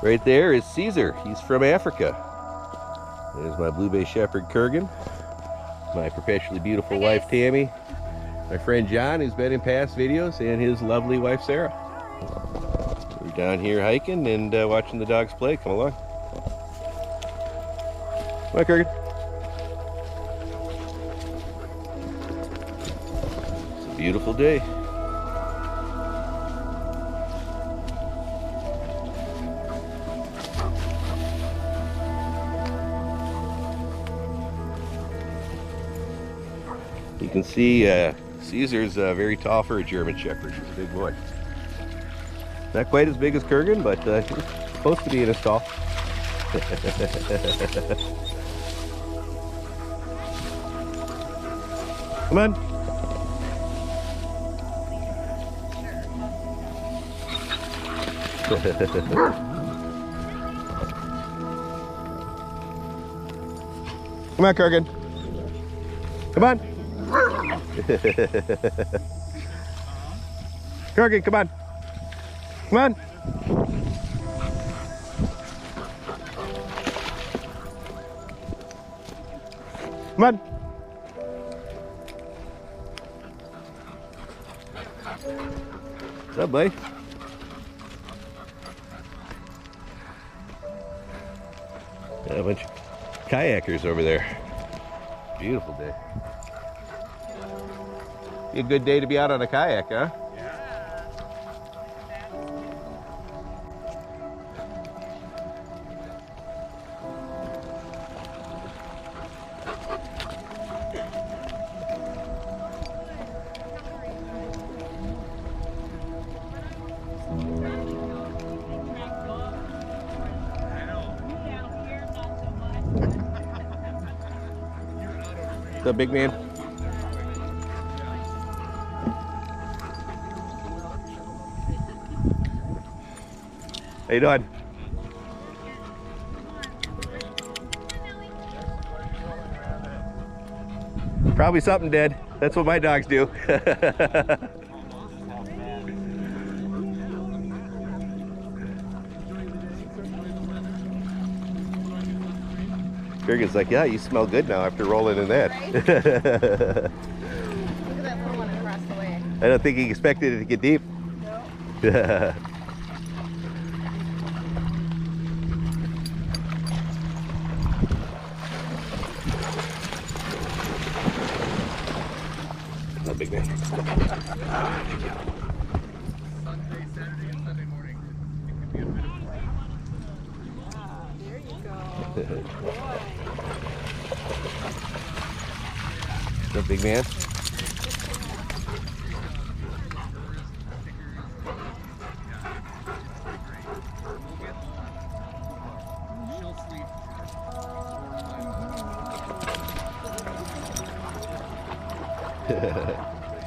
Right there is Cesar. He's from Africa. There's my Blue Bay Shepherd Kurgan, my perpetually beautiful wife Tammy, my friend John, who's been in past videos, and his lovely wife Sarah. We're down here hiking and watching the dogs play. Come along. Come on, Kurgan. It's a beautiful day. You can see Cesar's very tall for a German Shepherd. He's a big boy. Not quite as big as Kurgan, but he's supposed to be in his tall. Come on. Come on, Kurgan. Come on. Kurgan, come on. Come on. Come on. What's up, buddy? Got a bunch of kayakers over there. Beautiful day. Be a good day to be out on a kayak, huh? What's up, big man? How you doing? Probably something dead. That's what my dogs do. Kurgan's like, yeah, you smell good now after rolling in that. Right? Look at that little one across the way. I don't think he expected it to get deep. No. No big man. Ah, thank you. Sunday, Saturday, and Sunday morning. It could be a bit of There you go. What's up, big man? she'll sleep.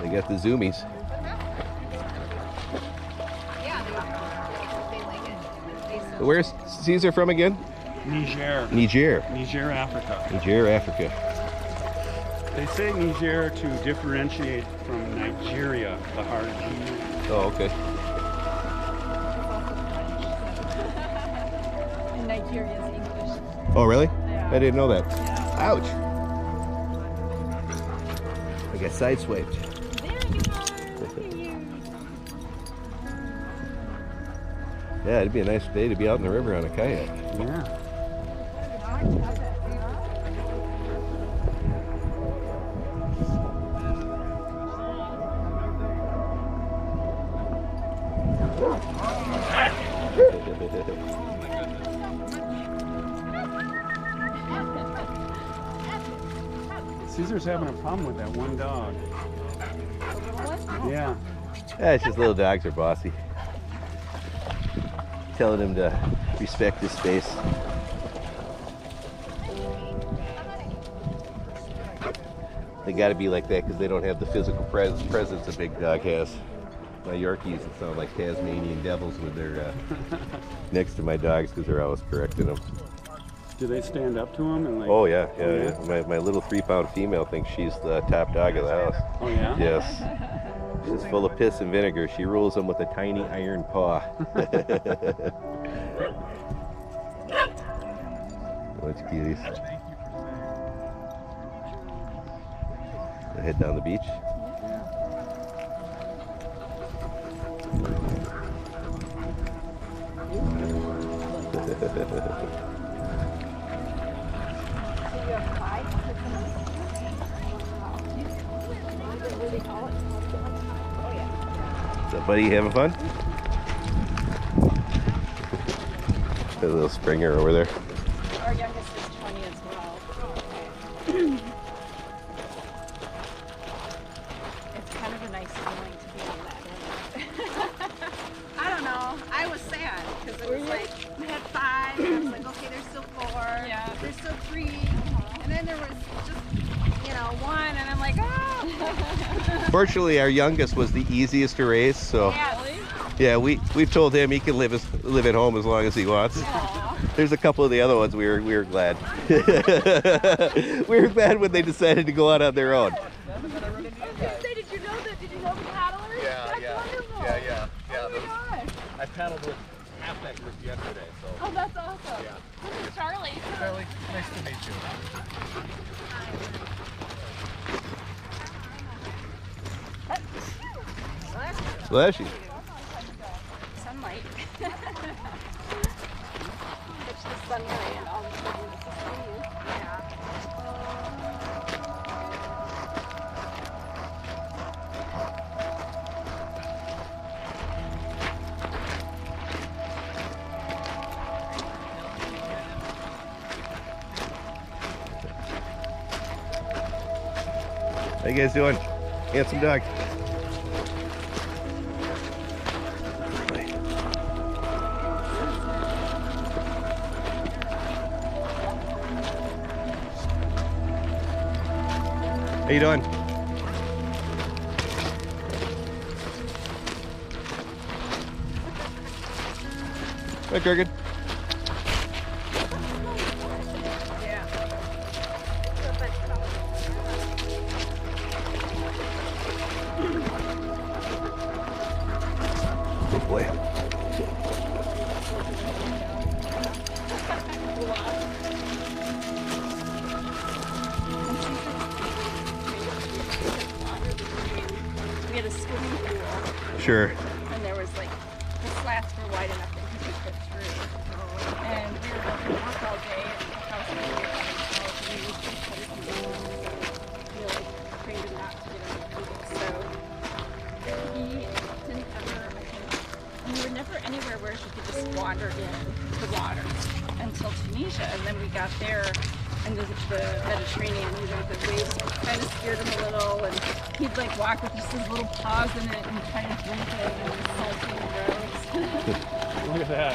They got the zoomies. Yeah, they like it. Where's Cesar from again? Niger. Niger. Niger Africa. Niger Africa. They say Niger to differentiate from Nigeria, the hard G. Oh, okay. And Nigeria's English. Oh, really? Yeah. I didn't know that. Ouch. I got sideswiped. There you are. Look at you. Yeah, it'd be a nice day to be out in the river on a kayak. Yeah. Cesar's having a problem with that one dog. Yeah. Yeah, it's just little dogs are bossy. Telling him to respect his space. They gotta be like that because they don't have the physical presence a big dog has. My Yorkies sound like Tasmanian devils when they're next to my dogs because they're always correcting them. Do they stand up to him and like? Oh yeah, yeah. My little 3-pound female thinks she's the top dog of the house. Oh yeah. Yes. She's full of piss and vinegar. She rules them with a tiny iron paw. Bunch of cuties. Thank you for Head down the beach. What's up, buddy? You having fun? Got a little Springer over there. Our youngest is 20 as well. It's kind of a nice feeling to be on that end. I don't know. I was sad because it was like we had 5. And I was like, okay, there's still 4. Yeah. There's still 3. And then there was just, 1, and I'm like, oh. Fortunately, our youngest was the easiest to raise, so yeah, we've told him he can live at home as long as he wants. Aww. There's a couple of the other ones we were glad. We were glad when they decided to go out on their own. Did you know the paddlers? Yeah. Oh my gosh. I paddled with half that group yesterday, so. Oh, that's awesome. Yeah. This is Charlie. Charlie, nice to meet you. Splashy. Sunlight. Catch the sunlight and all the sudden it's just leaves. Yeah. How you guys doing? Handsome dog. How you doing? Hi, Kurgan. Good boy. We had a swimming pool, Sure. and there was like the slats were wide enough that he could fit through. And we were going to work all day, and the house was really hot, and we used to cut it and really trained him not to get on the pool. So he didn't ever, I think, we were never anywhere where he could just wander in the water until Tunisia, and then we got there. And the Mediterranean, the waves kind of scared him a little, and he'd like walk with just his little paws in it and kind of drink it and salty and gross. Look at that.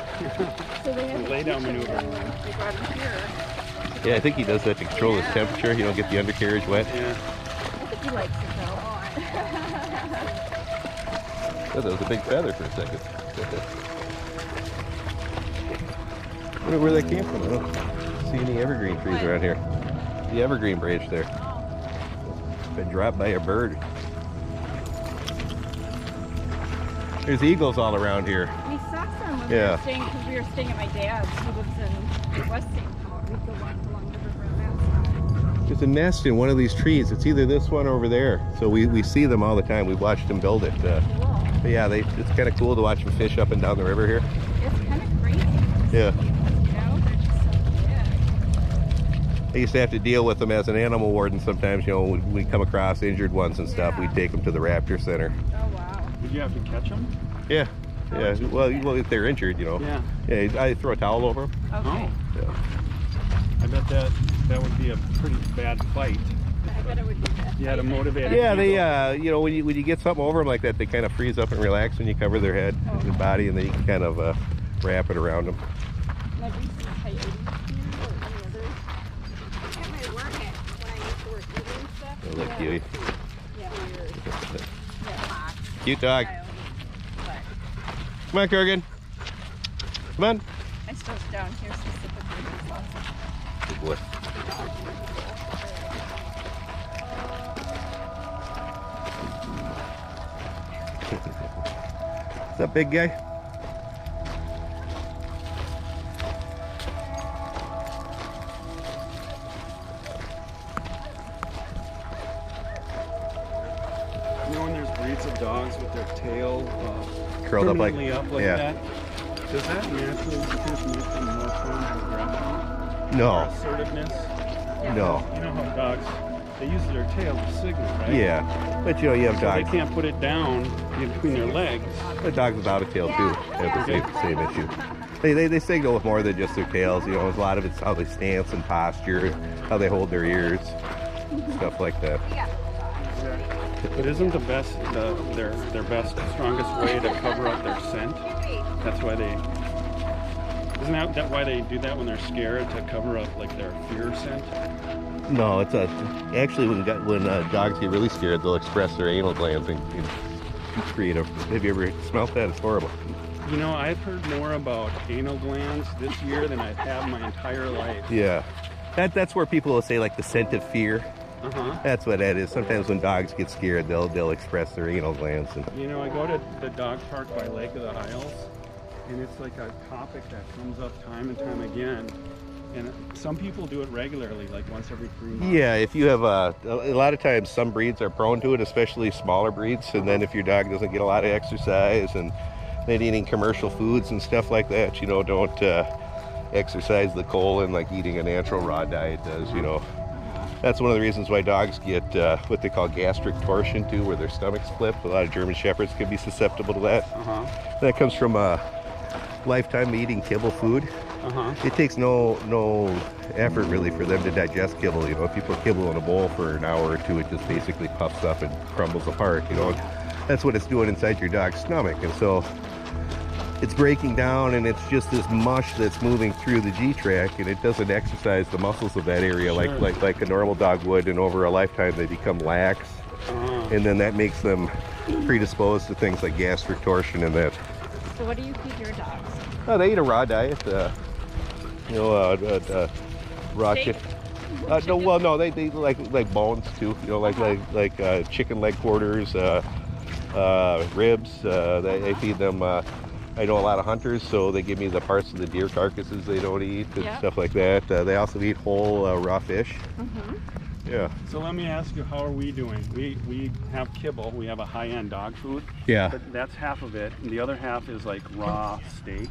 So they had Lay down maneuver. They brought him here. Yeah, I think he does that to control his temperature. You don't get the undercarriage wet. Yeah. I think he likes it though. Oh, that was a big feather for a second. I wonder where that came from. I don't see any evergreen trees around here. The evergreen branch there. Been dropped by a bird. There's eagles all around here. We saw some when Yeah. we were staying at my dad's, who lives in West St. Paul. We'd go walk along the river on that side. There's a nest in one of these trees. It's either this one or over there. So we see them all the time. We've watched them build it. Cool. But yeah, it's kind of cool to watch them fish up and down the river here. It's kind of crazy. Yeah. They're just so big. I used to have to deal with them as an animal warden sometimes. When we come across injured ones and stuff, we'd take them to the raptor center. Oh wow. Did you have to catch them? Yeah. Yeah. Well, if they're injured, Yeah. Yeah, I throw a towel over them. Okay. Oh. Yeah. I bet that would be a pretty bad fight. I bet it would be bad. You had to motivate. Yeah, they, people. when you get something over them like that, they kind of freeze up and relax when you cover their head and their body, and then you can kind of wrap it around them. Have you seen coyotes here or any other? At my work when I used to work evening stuff. Oh, look, cutie. Yeah, weird. Yeah. Cute dog. Coyotes. But Come on, Kurgan. Come on. I suppose down here specifically there's lots of Good boy. What's up, big guy? tail Curled up like, permanently up like yeah. that, does that naturally just make them more prone to aggression? No. Or assertiveness? No. You know how dogs, they use their tail to signal, right? Yeah, but you know, you have So dogs. they can't put it down in between their legs. The dogs without a tail too have the same issue. They signal with more than just their tails. You know, a lot of it's how they stance and posture, how they hold their ears, stuff like that. But isn't the best, their best, strongest way to cover up their scent? That's why they, isn't that why they do that when they're scared, to cover up like their fear scent? No, it's actually when dogs get really scared, they'll express their anal glands and create a. Have you ever smelled that? It's horrible. You know, I've heard more about anal glands this year than I've had my entire life. Yeah, that's where people will say like the scent of fear. That's what that is. Sometimes when dogs get scared, they'll express their anal glands. And You know, I go to the dog park by Lake of the Isles, and it's like a topic that comes up time and time again. And some people do it regularly, like once every 3 months. yeah, if you have a lot of times some breeds are prone to it, especially smaller breeds. And then if your dog doesn't get a lot of exercise and then eating commercial foods and stuff like that, you know, don't exercise the colon like eating a natural raw diet does, you know. That's one of the reasons why dogs get what they call gastric torsion too, where their stomachs flip. A lot of German Shepherds can be susceptible to that. That comes from a lifetime eating kibble food. It takes no effort really for them to digest kibble. You know, if you put kibble in a bowl for an hour or two, it just basically puffs up and crumbles apart. You know, that's what it's doing inside your dog's stomach, and so it's breaking down, and it's just this mush that's moving through the G-tract, and it doesn't exercise the muscles of that area like a normal dog would. And over a lifetime, they become lax, and then that makes them predisposed to things like gastric torsion and that. So what do you feed your dogs? Oh, they eat a raw diet. You know, raw Steak? chicken. No, well, no, they like bones too. You know, like chicken leg quarters, ribs. They feed them. I know a lot of hunters, so they give me the parts of the deer carcasses they don't eat and stuff like that. They also eat whole raw fish. Yeah. So let me ask you, how are we doing? We have kibble. We have a high-end dog food. Yeah. But that's half of it, and the other half is like raw steak.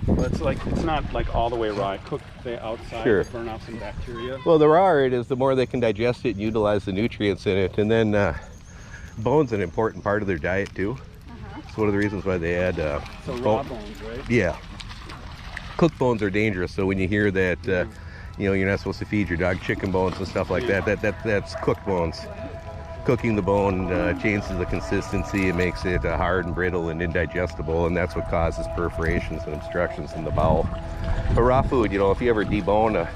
Well, it's not like all the way raw. I cook the outside to burn off some bacteria. Well, the rawer it is, the more they can digest it and utilize the nutrients in it. And then bone's an important part of their diet too. It's one of the reasons why they add So raw bones, right? Yeah. Cooked bones are dangerous. So when you hear that, you know, you're not supposed to feed your dog chicken bones and stuff like that, that's cooked bones. Cooking the bone changes the consistency. It makes it hard and brittle and indigestible, and that's what causes perforations and obstructions in the bowel. But raw food, you know, if you ever debone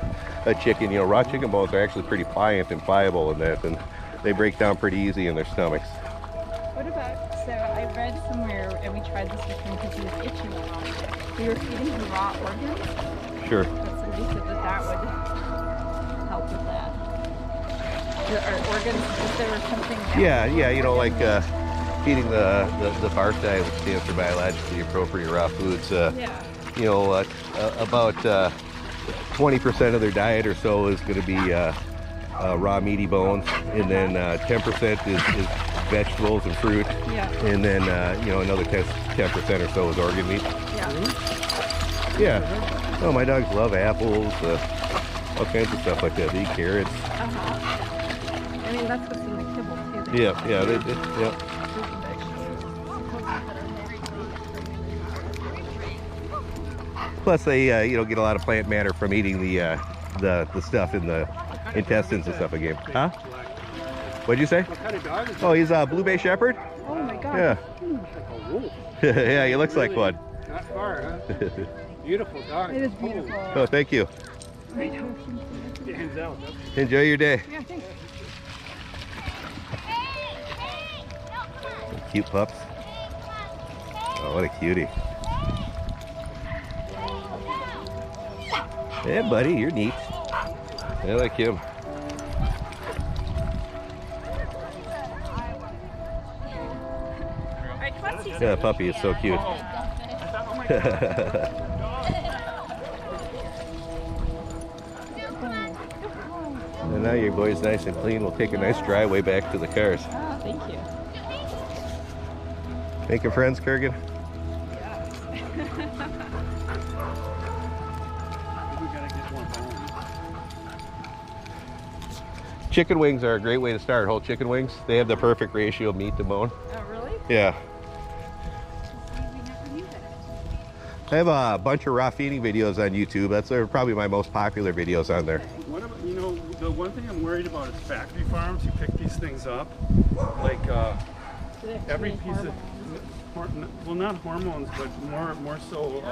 a chicken, you know, raw chicken bones are actually pretty pliant and pliable in that, and they break down pretty easy in their stomachs. What about, so I read somewhere, and we tried this with him because he was itching a lot. We were feeding him raw organs. Sure. But somebody said that would help with that. Or organs, if there was something else. Yeah, you know, like feeding the BARF diet, which stands for biologically appropriate raw foods. You know, about 20% of their diet or so is going to be raw meaty bones, and then 10% is vegetables and fruit, and then you know, another 10% or so is organ meat. Yeah. Oh, my dogs love apples, all kinds of stuff like that. They eat carrots. I mean, that's what's in the kibble too. Yeah. Plus, they you know, get a lot of plant matter from eating the stuff in the intestines and stuff again. Huh? What'd you say? What kind of dog is it? Oh, he's a Blue Bay Shepherd. Oh my god. Yeah. Like a wolf. Yeah, he looks like one. Not far, huh? Beautiful dog. It is beautiful. Oh, thank you. I know. Hands out. Enjoy your day. Yeah, thanks. Cute pups. Oh, what a cutie. Hey, buddy, you're neat. I like him. Yeah, that puppy is so cute. And now your boy's nice and clean. We'll take a nice driveway back to the cars. Oh, thank you. Making friends, Kurgan? Yes. We gotta get more bones. Chicken wings are a great way to start. Whole chicken wings. They have the perfect ratio of meat to bone. Oh, really? Yeah. We never knew that. I have a bunch of raw feeding videos on YouTube. That's probably my most popular videos on there. What about, you know, the one thing I'm worried about is factory farms. You pick these things up, like every piece of, well, not hormones, but more so,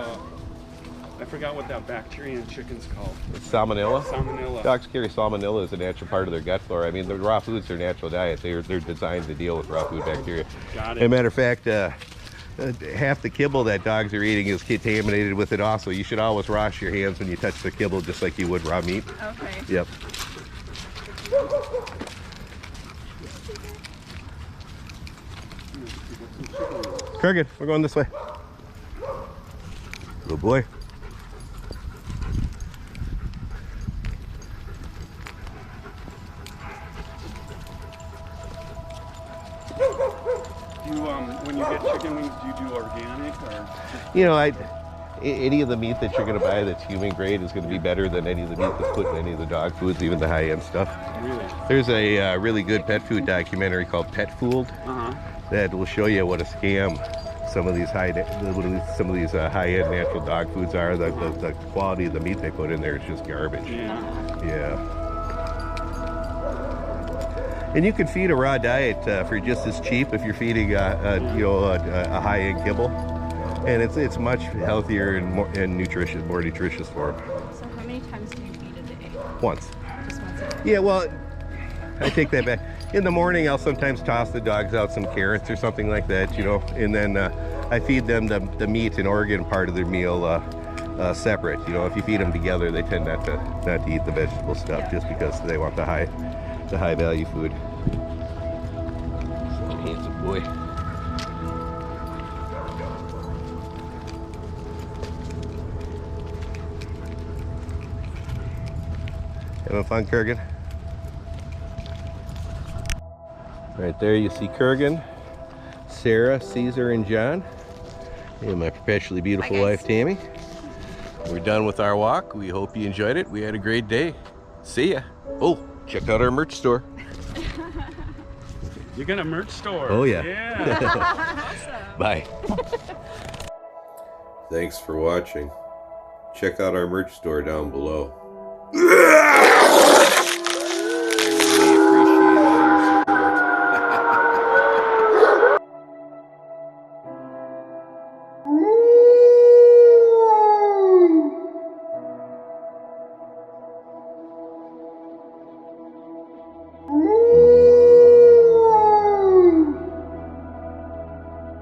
I forgot what that bacteria in chicken's called. It's salmonella. Salmonella. Dogs carry salmonella as a natural part of their gut flora. I mean, the raw food's their natural diet. They're designed to deal with raw food bacteria. Got As a it. matter of fact, half the kibble that dogs are eating is contaminated with it also. You should always wash your hands when you touch the kibble, just like you would raw meat. Okay. Yep. Kurgan, we're going this way. Good boy. Do you, when you get chicken wings, do you do organic or just You know, any of the meat that you're going to buy that's human grade is going to be better than any of the meat that's put in any of the dog foods, even the high-end stuff. really? There's a really good pet food documentary called Pet Fooled that will show you what a scam some of these high-end natural dog foods are. The quality of the meat they put in there is just garbage. Yeah. Yeah. And you can feed a raw diet for just as cheap if you're feeding a high-end kibble, and it's much healthier and more nutritious for them. So how many times do you feed a day? Once. Just once a day? Yeah, well, I take that back. In the morning, I'll sometimes toss the dogs out some carrots or something like that, you know, and then I feed them the meat and organ part of their meal separate. You know, if you feed them together, they tend not to eat the vegetable stuff just because they want the high value food. So handsome boy. Having fun, Kurgan? Right there you see Kurgan, Sarah, Cesar, and John, and my perpetually beautiful wife, Tammy. We're done with our walk. We hope you enjoyed it. We had a great day. See ya. Oh, check out our merch store. You got a merch store? Oh, yeah. Yeah. Awesome. Bye. Thanks for watching. Check out our merch store down below.